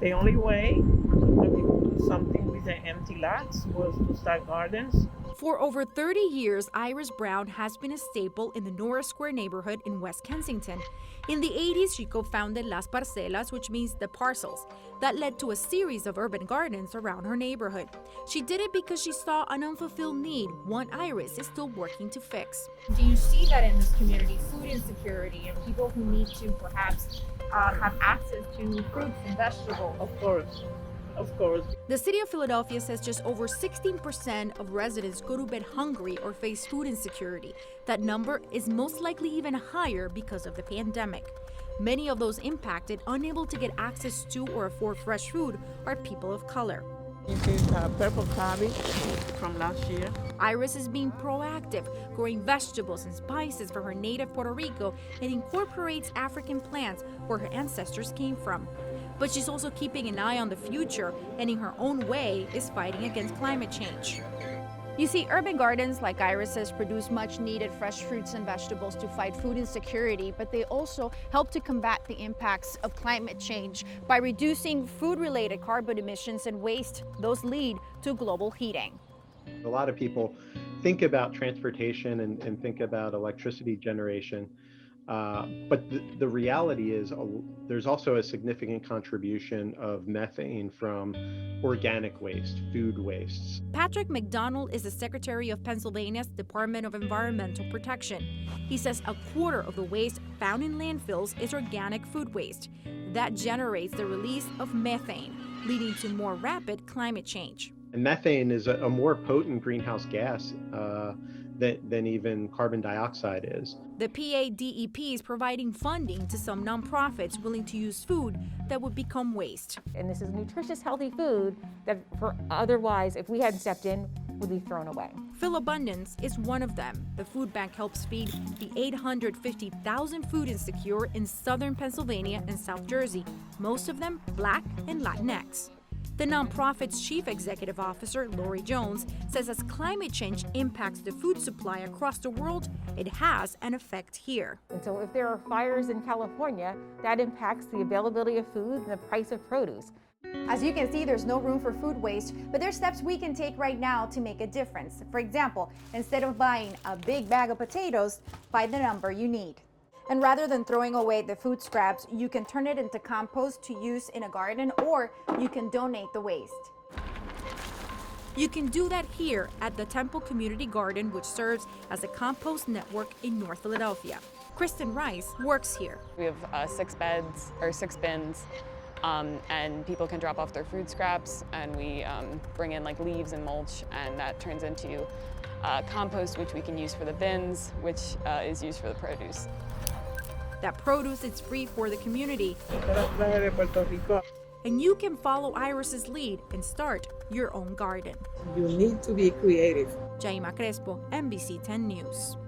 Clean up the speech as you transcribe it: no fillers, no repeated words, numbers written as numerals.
The only way that we could do something with the empty lots was to start gardens. For over 30 years, Iris Brown has been a staple in the Norris Square neighborhood in West Kensington. In the 80s, she co-founded Las Parcelas, which means the parcels. That led to a series of urban gardens around her neighborhood. She did it because she saw an unfulfilled need, one Iris is still working to fix. Do you see that in this community, food insecurity and people who need to perhaps have access to fruits and vegetables? Of course. Of course. The city of Philadelphia says just over 16% of residents go to bed hungry or face food insecurity. That number is most likely even higher because of the pandemic. Many of those impacted, unable to get access to or afford fresh food, are people of color. This is purple cabbage from last year. Iris is being proactive, growing vegetables and spices from her native Puerto Rico and incorporates African plants where her ancestors came from. But she's also keeping an eye on the future and in her own way is fighting against climate change. You see, urban gardens like Iris's produce much needed fresh fruits and vegetables to fight food insecurity, but they also help to combat the impacts of climate change by reducing food-related carbon emissions and waste. Those lead to global heating. A lot of people think about transportation and think about electricity generation, but the reality is there's also a significant contribution of methane from organic waste, food wastes. Patrick McDonald is the Secretary of Pennsylvania's Department of Environmental Protection. He says a quarter of the waste found in landfills is organic food waste. That generates the release of methane, leading to more rapid climate change. And methane is a more potent greenhouse gas than even carbon dioxide is. The PADEP is providing funding to some nonprofits willing to use food that would become waste. And this is nutritious, healthy food that for otherwise, if we hadn't stepped in, would be thrown away. Phil Abundance is one of them. The food bank helps feed the 850,000 food insecure in southern Pennsylvania and South Jersey, most of them Black and Latinx. The nonprofit's chief executive officer, Lori Jones, says as climate change impacts the food supply across the world, it has an effect here. And so if there are fires in California, that impacts the availability of food and the price of produce. As you can see, there's no room for food waste, but there's steps we can take right now to make a difference. For example, instead of buying a big bag of potatoes, buy the number you need. And rather than throwing away the food scraps, you can turn it into compost to use in a garden, or you can donate the waste. You can do that here at the Temple Community Garden, which serves as a compost network in North Philadelphia. Kristen Rice works here. We have 6 bins, and people can drop off their food scraps, and we bring in like leaves and mulch, and that turns into compost, which we can use for the bins, which is used for the produce. That produce is free for the community. And you can follow Iris's lead and start your own garden. You need to be creative. YAIMA CRESPO, NBC10 News.